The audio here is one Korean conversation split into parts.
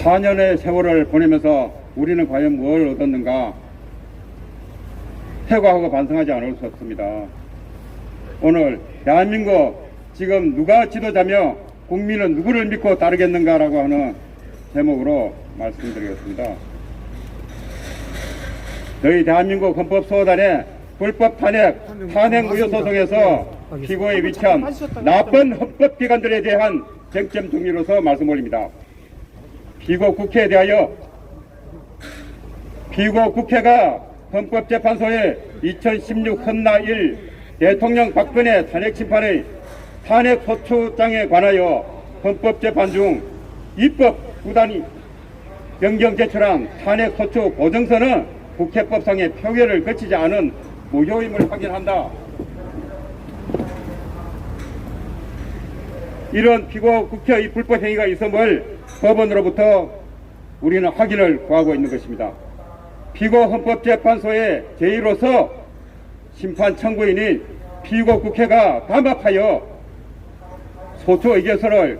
4년의 세월을 보내면서 우리는 과연 뭘 얻었는가 회고하고 반성하지 않을 수 없습니다. 오늘 대한민국 지금 누가 지도자며 국민은 누구를 믿고 따르겠는가라고 하는 제목으로 말씀드리겠습니다. 저희 대한민국 헌법소원단의 불법 탄핵 무효 소송에서 피고에 위치한 나쁜 헌법기관들에 대한 쟁점 정리로서 말씀 올립니다. 피고 국회에 대하여 피고 국회가 헌법재판소의 2016 헌나 1 대통령 박근혜 탄핵 심판의 탄핵 소추장에 관하여 헌법재판 중 입법 부단히 변경 제출한 탄핵 소추 보정서는 국회법상의 표결을 거치지 않은 무효임을 확인한다. 이런 피고 국회의 불법 행위가 있음을 법원으로부터 우리는 확인을 구하고 있는 것입니다. 피고 헌법재판소의 제1호서 심판 청구인인 피고 국회가 담합하여 소추 의결서를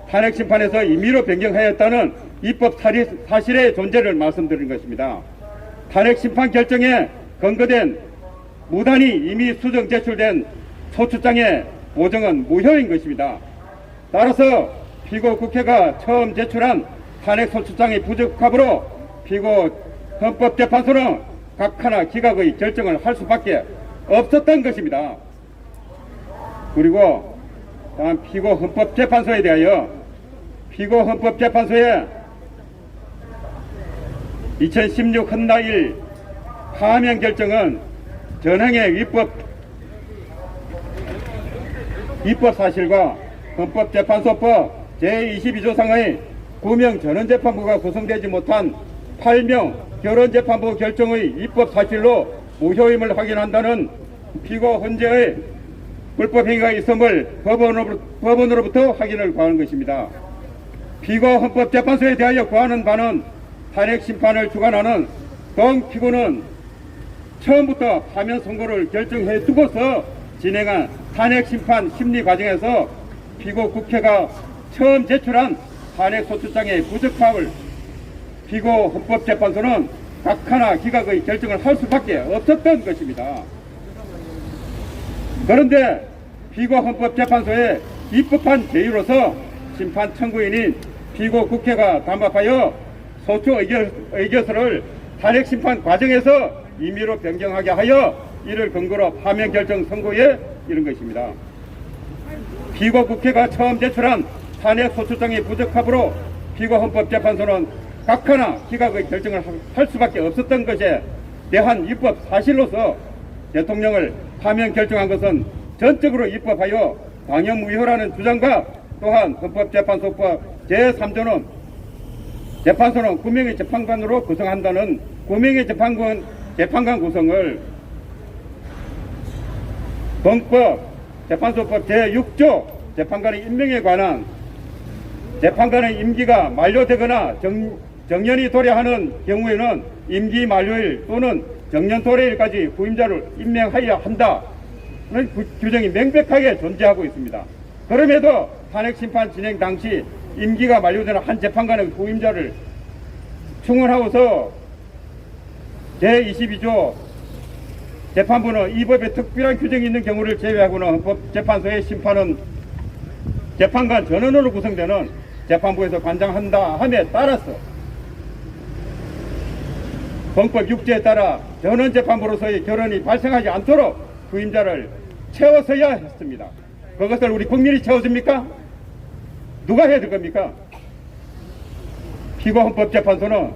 탄핵 심판에서 임의로 변경하였다는 입법 사실의 존재를 말씀드린 것입니다. 탄핵 심판 결정에 근거된 무단히 이미 수정 제출된 소추장의 보정은 무효인 것입니다. 따라서 피고 국회가 처음 제출한 탄핵 소추장의 부적합으로 피고 헌법재판소는 각하나 기각의 결정을 할 수밖에 없었던 것입니다. 그리고 다음 피고 헌법재판소에 대하여 피고 헌법재판소의 2016 헌나 1 파면 결정은 전행의 위법 사실과 헌법재판소법 제22조상의 9명 전원재판부가 구성되지 못한 8명 결원재판부 결정의 입법 사실로 무효임을 확인한다는 피고 헌재의 불법행위가 있음을 법원으로부터 확인을 구하는 것입니다. 피고 헌법재판소에 대하여 구하는 바는 탄핵 심판을 주관하는 동 피고는 처음부터 파면 선고를 결정해 두고서 진행한 탄핵 심판 심리 과정에서 피고 국회가 처음 제출한 탄핵 소추장의 부적합을 피고 헌법재판소는 각하나 기각의 결정을 할 수밖에 없었던 것입니다. 그런데 피고 헌법재판소의 입법한 제의로서 심판 청구인인 피고 국회가 담합하여 소추 의결서를 탄핵 심판 과정에서 임의로 변경하게 하여 이를 근거로 파면 결정 선고에 이른 것입니다. 피고 국회가 처음 제출한 탄핵 소추장의 부적합으로 피고 헌법재판소는 각하나 기각의 결정을 할 수밖에 없었던 것에 대한 입법 사실로서 대통령을 파면 결정한 것은 전적으로 입법하여 당연무효라는 주장과 또한 헌법재판소법 제3조는 재판소는 9명의 재판관으로 구성한다는 9명의 재판관 구성을 헌법 재판소법 제6조 재판관의 임명에 관한 재판관의 임기가 만료되거나 정년이 도래하는 경우에는 임기 만료일 또는 정년 도래일까지 후임자를 임명하여야 한다는 규정이 명백하게 존재하고 있습니다. 그럼에도 탄핵 심판 진행 당시 임기가 만료되는 한 재판관의 후임자를 충원하고서 제22조 재판부는 이 법에 특별한 규정이 있는 경우를 제외하고는 헌법재판소의 심판은 재판관 전원으로 구성되는 재판부에서 관장한다 함에 따라서 헌법 6조에 따라 전원재판부로서의 결혼이 발생하지 않도록 후임자를 채워서야 했습니다. 그것을 우리 국민이 채워줍니까? 누가 해야 될 겁니까? 피고 헌법재판소는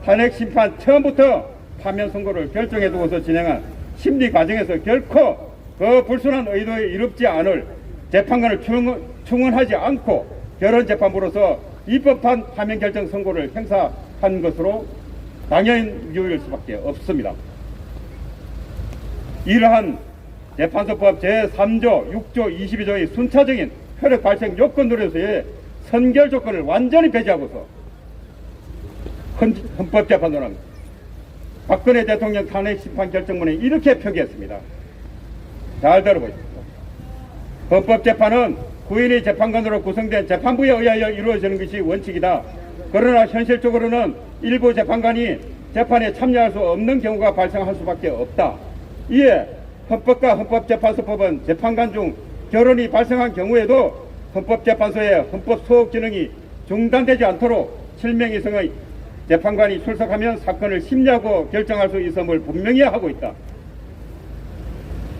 탄핵 심판 처음부터 파면 선고를 결정해 두고서 진행한 심리 과정에서 결코 그 불순한 의도에 이롭지 않을 재판관을 충원하지 않고 결원재판부로서 입법한 파면 결정 선고를 행사한 것으로 당연유일 수밖에 없습니다. 이러한 재판소법 제3조, 6조, 22조의 순차적인 혈액 발생 요건으로서의 선결 조건을 완전히 배제하고서 헌법재판소는 박근혜 대통령 탄핵 심판 결정문에 이렇게 표기했습니다. 잘 들어보십시오. 헌법재판은 구인의 재판관으로 구성된 재판부에 의하여 이루어지는 것이 원칙이다. 그러나 현실적으로는 일부 재판관이 재판에 참여할 수 없는 경우가 발생할 수밖에 없다. 이에 헌법과 헌법재판소법은 재판관 중 결혼이 발생한 경우에도 헌법재판소의 헌법 소속 기능이 중단되지 않도록 7명 이상의 재판관이 출석하면 사건을 심리하고 결정할 수 있음을 분명히 하고 있다.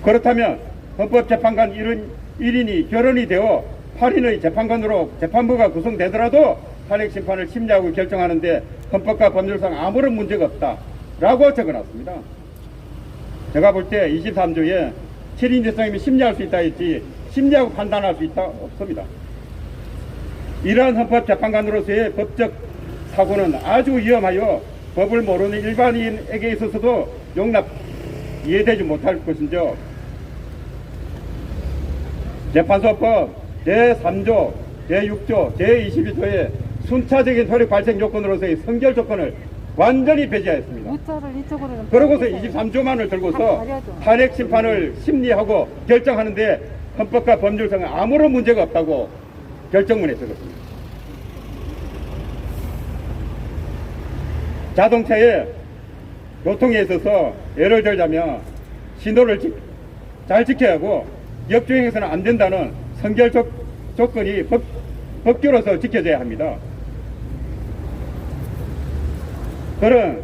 그렇다면 헌법재판관 1인이 결혼이 되어 8인의 재판관으로 재판부가 구성되더라도 탄핵 심판을 심리하고 결정하는데 헌법과 법률상 아무런 문제가 없다라고 적어놨습니다. 제가 볼 때 23조에 7인 이상이면 심리할 수 있다 했지 심리하고 판단할 수 있다 없습니다. 이러한 헌법재판관으로서의 법적 사고는 아주 위험하여 법을 모르는 일반인에게 있어서도 이해되지 못할 것인죠. 재판소법 제3조, 제6조, 제22조의 순차적인 효력 발생 요건으로서의 성결 조건을 완전히 배제하였습니다. 그러고서 23조만을 들고서 탄핵 심판을 심리하고 결정하는데 헌법과 법률상에 아무런 문제가 없다고 결정문에 적었습니다. 자동차의 교통에 있어서 예를 들자면 신호를 잘 지켜야 하고 역주행해서는 안 된다는 성결 조건이 법규로서 지켜져야 합니다. 그런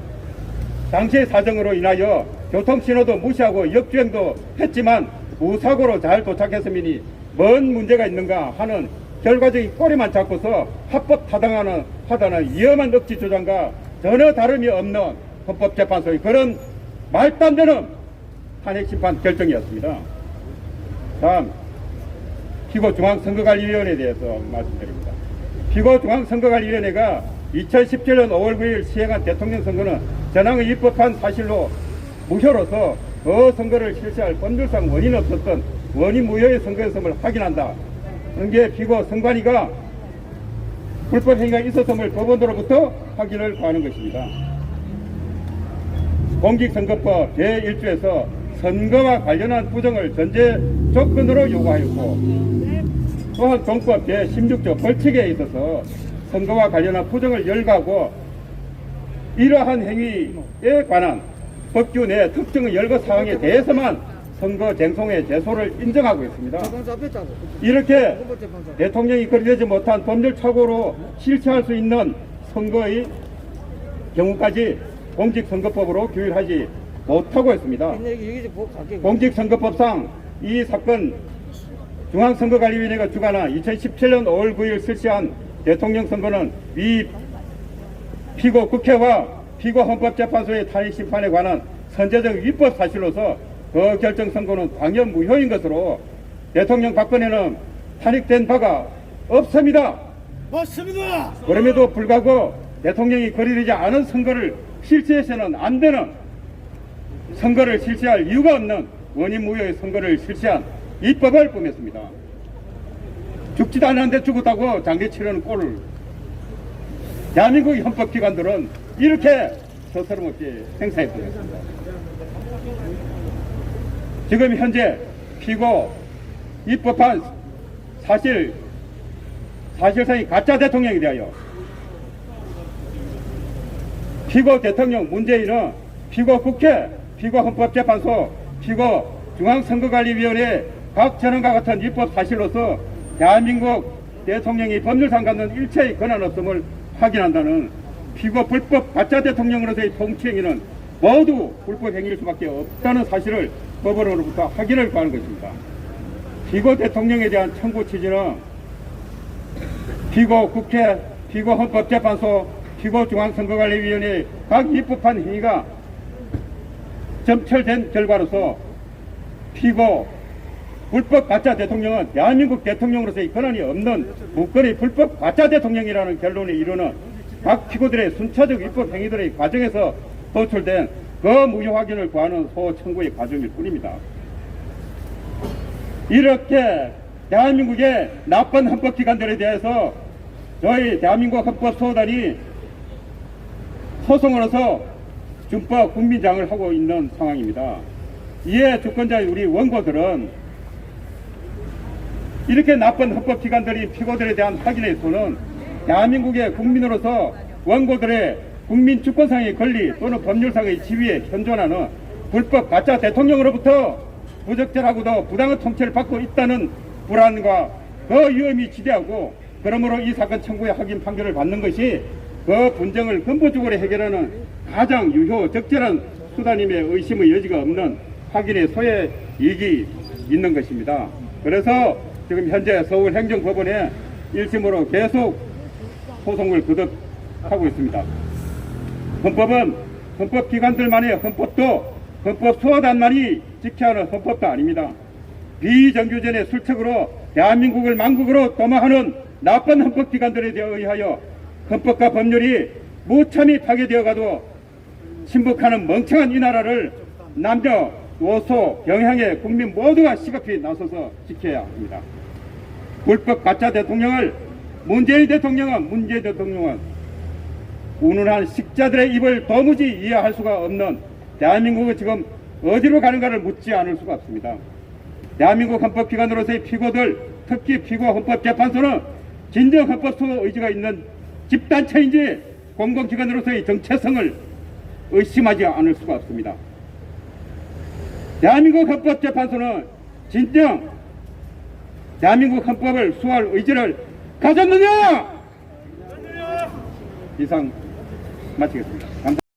당시의 사정으로 인하여 교통신호도 무시하고 역주행도 했지만 무사고로 잘 도착했으니 뭔 문제가 있는가 하는 결과적인 꼬리만 잡고서 합법 타당하다는 위험한 억지 주장과 전혀 다름이 없는 헌법재판소의 그런 말도 안 되는 탄핵심판 결정이었습니다. 다음 피고중앙선거관리위원회에 대해서 말씀드립니다. 피고중앙선거관리위원회가 2017년 5월 9일 시행한 대통령 선거는 전항의 입법한 사실로 무효로서 그 선거를 실시할 법률상 원인 없었던 원인 무효의 선거였음을 확인한다. 게 피고 선관위가 불법 행위가 있었음을 법원으로부터 확인을 구하는 것입니다. 공직선거법 제1조에서 선거와 관련한 부정을 전제 조건으로 요구하였고, 또한 공법 제16조 벌칙에 있어서 선거와 관련한 부정을 열거하고 이러한 행위에 관한 법규 내 특정의 열거 사항에 대해서만 선거 쟁송의 제소를 인정하고 있습니다. 이렇게 대통령이 거리되지 못한 법률 착오로 실시할 수 있는 선거의 경우까지 공직선거법으로 규율하지 못하고 있습니다. 공직선거법상 이 사건 중앙선거관리위원회가 주관한 2017년 5월 9일 실시한 대통령 선거는 위 피고 국회와 피고 헌법재판소의 탄핵심판에 관한 선제적 위법 사실로서 그 결정 선고는 당연 무효인 것으로 대통령 박근혜는 탄핵된 바가 없습니다. 맞습니다. 그럼에도 불구하고 대통령이 거리되지 않은 선거를 실시해서는 안 되는, 선거를 실시할 이유가 없는 원인 무효의 선거를 실시한 입법을 뿜었습니다. 죽지도 않았는데 죽었다고 장기 치르는 꼴을 대한민국 헌법기관들은 이렇게 서스럼없이 행사했습니다. 지금 현재 피고 입법한 사실상의 가짜 대통령에 대하여 피고 대통령 문재인은 피고 국회, 피고 헌법재판소, 피고 중앙선거관리위원회 각 전원과 같은 입법 사실로서 대한민국 대통령이 법률상 갖는 일체의 권한 없음을 확인한다는 피고 불법 가짜 대통령으로서의 통치행위는 모두 불법 행위일 수밖에 없다는 사실을 법원으로부터 확인을 구하는 것입니다. 피고 대통령에 대한 청구 취지는 피고 국회, 피고 헌법재판소, 피고 중앙선거관리위원회 각 입법한 행위가 점철된 결과로서 피고 불법 가짜 대통령은 대한민국 대통령으로서의 권한이 없는 무권의 불법 가짜 대통령이라는 결론에 이르는 각 피고들의 순차적 입법 행위들의 과정에서 도출된 그 무효 확인을 구하는 소청구의 과정일 뿐입니다. 이렇게 대한민국의 나쁜 헌법기관들에 대해서 저희 대한민국 헌법소단이 소송으로서 준법 국민장을 하고 있는 상황입니다. 이에 주권자의 우리 원고들은 이렇게 나쁜 헌법기관들이 피고들에 대한 확인의 손은 대한민국의 국민으로서 원고들의 국민 주권상의 권리 또는 법률상의 지위에 현존하는 불법 가짜 대통령으로부터 부적절하고도 부당한 통치를 받고 있다는 불안과 그 위험이 지대하고, 그러므로 이 사건 청구의 확인 판결을 받는 것이 그 분쟁을 근본적으로 해결하는 가장 유효 적절한 수단임에 의심의 여지가 없는 확인의 소외이익이 있는 것입니다. 그래서 지금 현재 서울행정법원에 1심으로 계속 소송을 거듭하고 있습니다. 헌법은 헌법기관들만의 헌법도 헌법 수호단만이 지켜야 하는 헌법도 아닙니다. 비정규전의 술책으로 대한민국을 망국으로 도모하는 나쁜 헌법기관들에 의하여 헌법과 법률이 무참히 파괴되어 가도 침묵하는 멍청한 이 나라를 남녀, 노소, 경향의 국민 모두가 시급히 나서서 지켜야 합니다. 불법 가짜 대통령을 문재인 대통령은 운운한 식자들의 입을 도무지 이해할 수가 없는, 대한민국은 지금 어디로 가는가를 묻지 않을 수가 없습니다. 대한민국 헌법기관으로서의 피고들, 특히 피고 헌법재판소는 진정 헌법 수호 의지가 있는 집단체인지 공공기관으로서의 정체성을 의심하지 않을 수가 없습니다. 대한민국 헌법재판소는 진정 대한민국 헌법을 수호할 의지를 가졌느냐? 이상 마치겠습니다. 감사합니다.